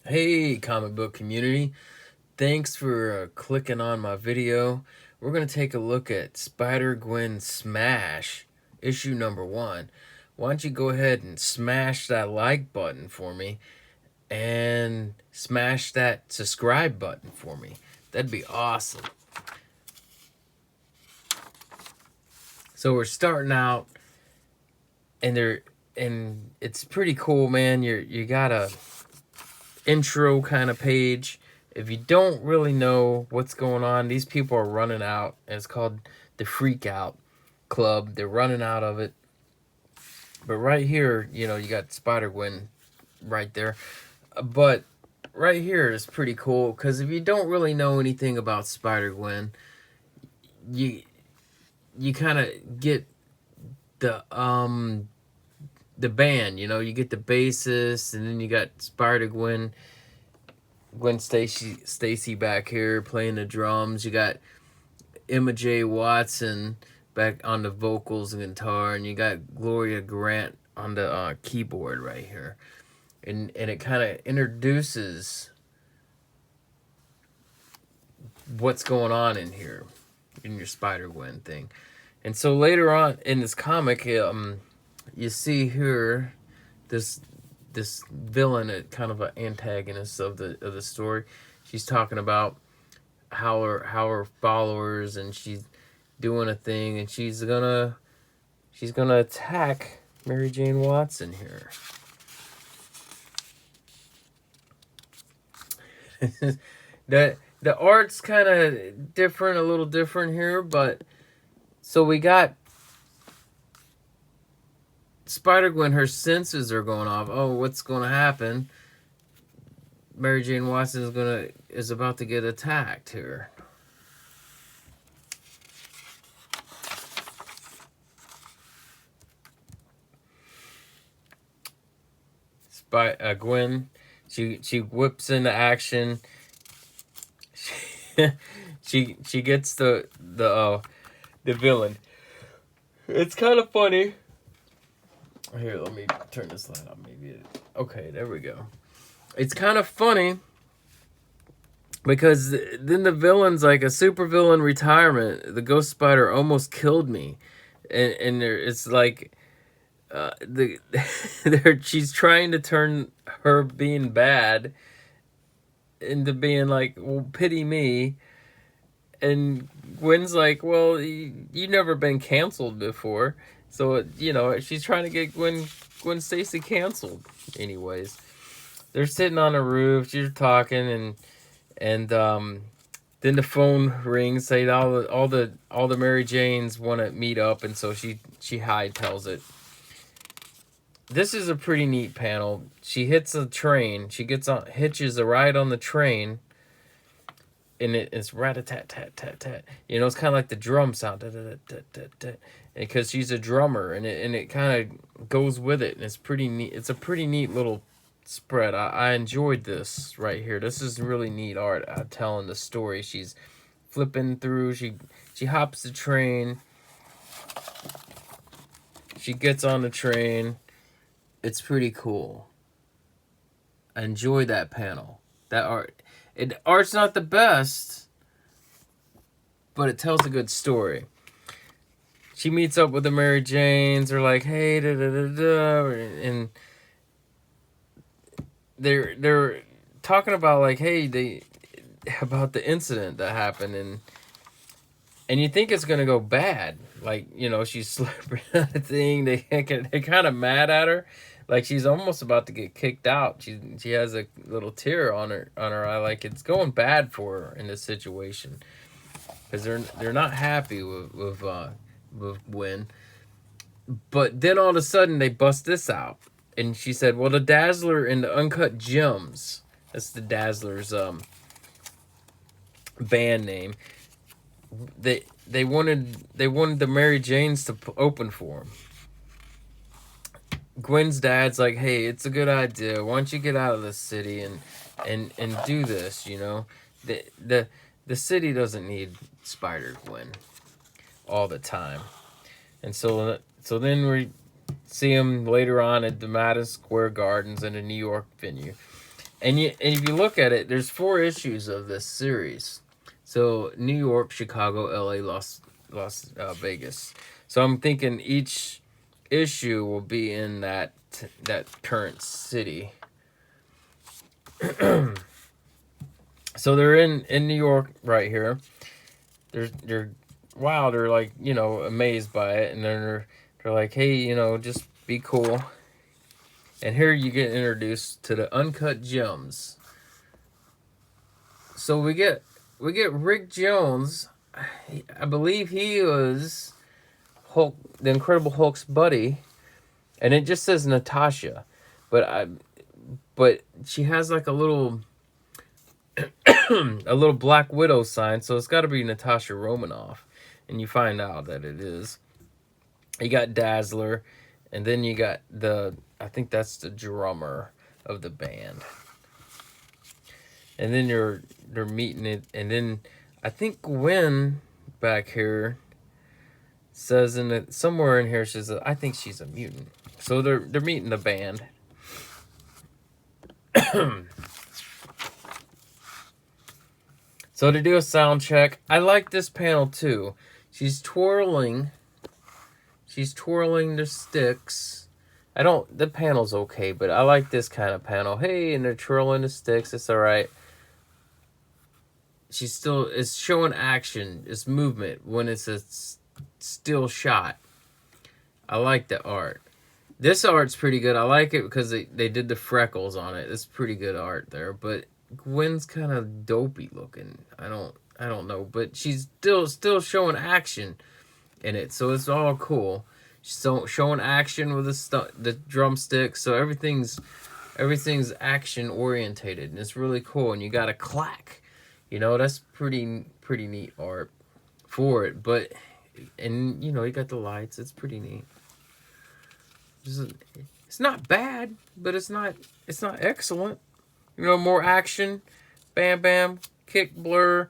Hey, comic book community. Thanks for clicking on my video. We're going to take a look at Spider-Gwen Smash, issue number 1. Why don't you go ahead and smash that like button for me and smash that subscribe button for me. That'd be awesome. So we're starting out and it's pretty cool, man. You got a intro kind of page. If you don't really know what's going on, these people are running out. And it's called the Freak Out Club. They're running out of it. But right here, you got Spider-Gwen right there. But right here is pretty cool because if you don't really know anything about Spider-Gwen, you you kind of get the the band. You get the bassist, and then you got Spider-Gwen. Gwen Stacy back here playing the drums. You got Emma J. Watson back on the vocals and guitar, and you got Gloria Grant on the keyboard right here, and it kind of introduces what's going on in here in your Spider-Gwen thing. And so later on in this comic, you see here this villain, kind of an antagonist of the story. She's talking about how her followers, and she's doing a thing, and she's gonna attack Mary Jane Watson here. The art's kind of different, a little different here, but so we got Spider-Gwen, her senses are going off. Oh, what's going to happen? Mary Jane Watson is about to get attacked here. Gwen, she whips into action. She gets the villain. It's kind of funny. Here, let me turn this light on. Okay, there we go. It's kind of funny because then the villain's like a super villain retirement. The Ghost Spider almost killed me, and it's like the she's trying to turn her being bad into being like, well, pity me. And Gwen's like, well, you never been canceled before, so she's trying to get Gwen Stacy canceled. Anyways, they're sitting on a roof, she's talking, and then the phone rings, say all the Mary Janes want to meet up, and so she hightails it. This is a pretty neat panel. She hits a train. She hitches a ride on the train, and it's rat-a-tat-tat-tat-tat. It's kind of like the drum sound, because she's a drummer, and it kind of goes with it, and it's pretty neat. It's a pretty neat little spread. I enjoyed this right here. This is really neat art, telling the story. She's flipping through. She hops the train. She gets on the train. It's pretty cool. I enjoy that panel. That art's not the best, but it tells a good story. She meets up with the Mary Janes. They're like, hey, da da da da, and they're talking about like, hey, about the incident that happened, and you think it's gonna go bad. Like, she's slipping on a thing. They're kind of mad at her. Like, she's almost about to get kicked out. She has a little tear on her eye. Like, it's going bad for her in this situation, because they're not happy with Gwen. But then all of a sudden they bust this out, and she said, "Well, the Dazzler and the Uncut Gems, that's the Dazzler's band name. They wanted the Mary Janes to open for them." Gwen's dad's like, "Hey, it's a good idea. Why don't you get out of the city and do this? The city doesn't need Spider-Gwen all the time." And so then we see him later on at the Madison Square Gardens in a New York venue. And if you look at it, there's 4 issues of this series. So New York, Chicago, L.A., Las Vegas. So I'm thinking each issue will be in that current city. So they're in New York right here. They're wow, they're like, amazed by it, and they're like, hey, just be cool. And here you get introduced to the Uncut Gems. So we get Rick Jones. I believe he was Hulk, the Incredible Hulk's buddy, and it just says Natasha, but she has like a little a little Black Widow sign, so it's got to be Natasha Romanoff, and you find out that it is. You got Dazzler, and then you got I think that's the drummer of the band, and then they're meeting it, and then I think Gwen back here says in it somewhere in here, she says, I think she's a mutant. So they're meeting the band. So to do a sound check, I like this panel too. She's twirling the sticks. The panel's okay, but I like this kind of panel. Hey, and they're twirling the sticks, it's alright. It's showing action, it's movement when it's a still shot. I like the art. This art's pretty good. I like it because they did the freckles on it. It's pretty good art there, but Gwen's kind of dopey looking. I don't know, but she's still showing action in it, so it's all cool. She's showing action with the drumsticks, so everything's action orientated, and it's really cool. And you got a clack, that's pretty neat art for it. But you got the lights. It's pretty neat. It's not bad, but it's not excellent. More action, bam, bam, kick, blur.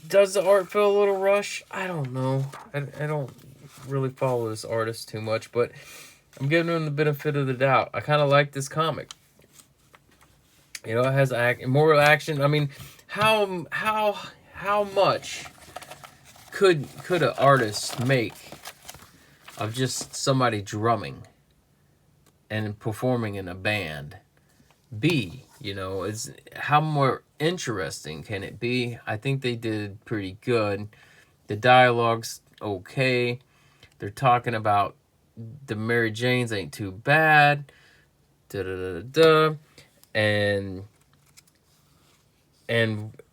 Does the art feel a little rush? I don't know. I don't really follow this artist too much, but I'm giving him the benefit of the doubt. I kind of like this comic. It has more action. I mean, how much could an artist make of just somebody drumming and performing in a band be? It's how more interesting can it be? I think they did pretty good. The dialogue's okay. They're talking about the Mary Janes ain't too bad. Da da da da. And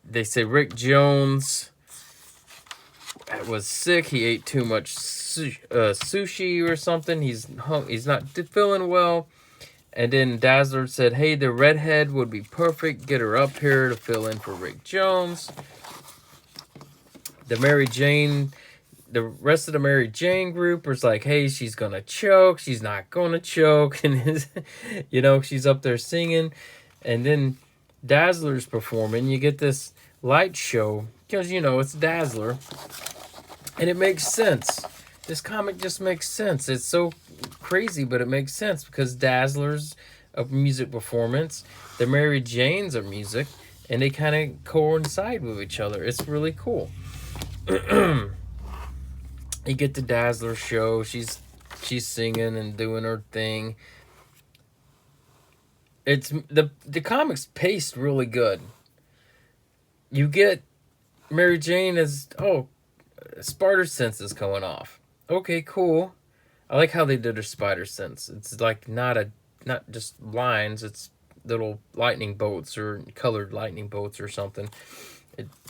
they say Rick Jones was sick. He ate too much sushi or something. He's not feeling well. And then Dazzler said, hey, the redhead would be perfect. Get her up here to fill in for Rick Jones. The rest of the Mary Jane group was like, hey, she's going to choke. She's not going to choke. And, she's up there singing. And then Dazzler's performing. You get this light show because, it's Dazzler. And it makes sense. This comic just makes sense. It's so crazy, but it makes sense because Dazzler's a music performance. The Mary Janes are music, and they kind of coincide with each other. It's really cool. You get the Dazzler show. She's singing and doing her thing. It's the comic's paced really good. You get Mary Jane as spider sense is going off. Okay, cool. I like how they did her spider sense. It's like not just lines. It's little lightning bolts or colored lightning bolts or something.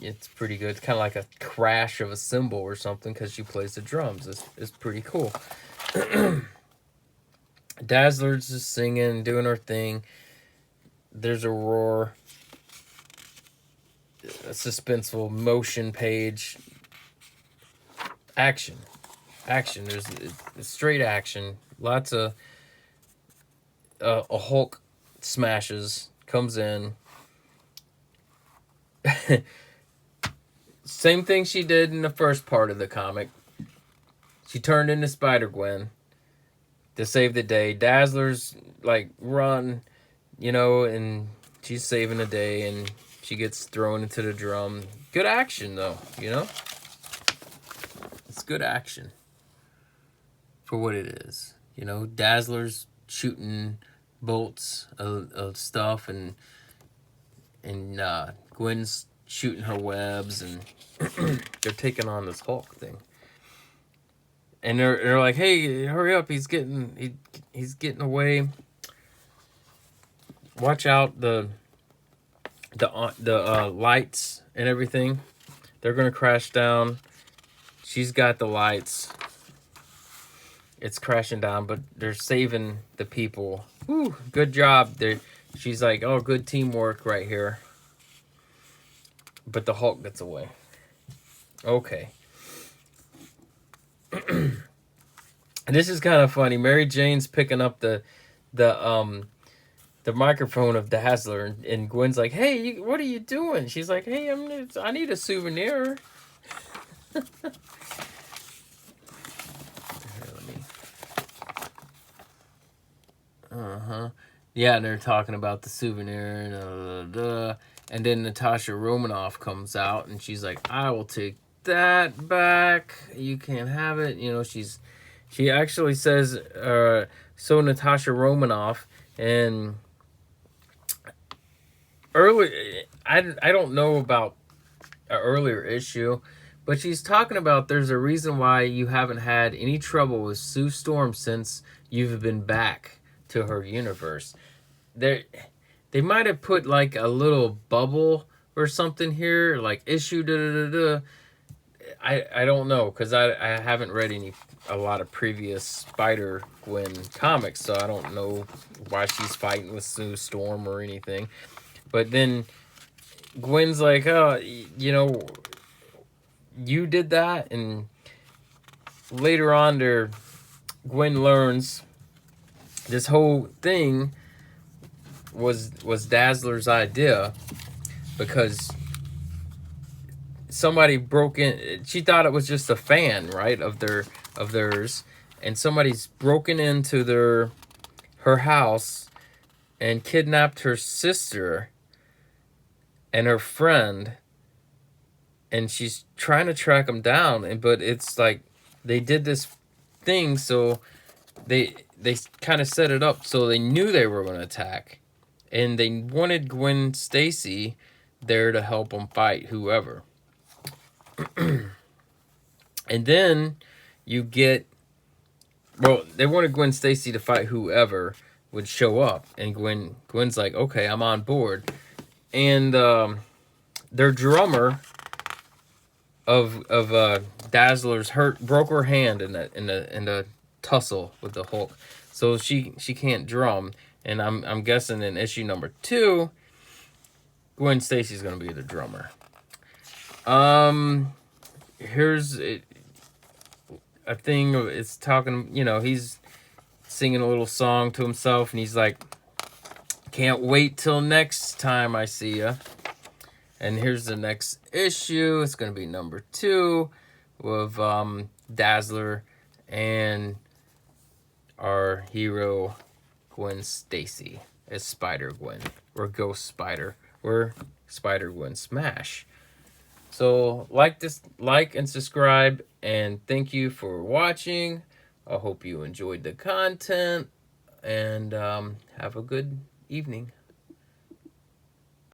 It's pretty good. It's kind of like a crash of a cymbal or something because she plays the drums. It's pretty cool. Dazzler's just singing, doing her thing. There's a roar. A suspenseful motion page. Action. There's straight action. Lots of a Hulk smashes, comes in. Same thing she did in the first part of the comic. She turned into Spider-Gwen to save the day. Dazzler's like, run. you know, and she's saving the day, and she gets thrown into the drum. Good action, though, you know? It's good action for what it is. You know, Dazzler's shooting bolts of stuff, and Gwen's shooting her webs, and they're taking on this Hulk thing. And they're like, "Hey, hurry up! He's getting away. Watch out the lights and everything. They're gonna crash down. She's got the lights. It's crashing down, but they're saving the people. Woo, good job. She's like, oh, good teamwork right here. But the Hulk gets away. Okay. And this is kind of funny. Mary Jane's picking up the microphone of Dazzler, and Gwen's like, "Hey, what are you doing?" She's like, "Hey, I need a souvenir." Yeah, they're talking about the souvenir, and then Natasha Romanoff comes out, and she's like, "I will take that back. You can't have it." You know, she actually says, "So Natasha Romanoff," and early, I don't know about an earlier issue, but she's talking about there's a reason why you haven't had any trouble with Sue Storm since you've been back to her universe. They might have put like a little bubble or something here, like issue da da da da. I don't know, because I haven't read a lot of previous Spider Gwen comics, so I don't know why she's fighting with Sue Storm or anything. But then Gwen's like, oh, you know, you did that, and later on Gwen learns this whole thing was Dazzler's idea, because somebody broke in. She thought it was just a fan, right, of theirs, and somebody's broken into her house and kidnapped her sister and her friend, and she's trying to track them down, but it's like they did this thing, so they kind of set it up so they knew they were going to attack, and they wanted Gwen Stacy there to help them fight whoever. And then you get, well, they wanted Gwen Stacy to fight whoever would show up, and Gwen's like, okay, I'm on board. And their drummer of Dazzler's broke her hand in the tussle with the Hulk, so she can't drum. And I'm guessing in issue number 2, Gwen Stacy's gonna be the drummer. Here's a thing. It's talking, you know, he's singing a little song to himself, and he's like, can't wait till next time I see ya. And here's the next issue. It's gonna be number 2 with Dazzler and our hero Gwen Stacy as Spider Gwen, or Ghost Spider, or Spider Gwen Smash. So like and subscribe, and thank you for watching. I hope you enjoyed the content, and have a good evening.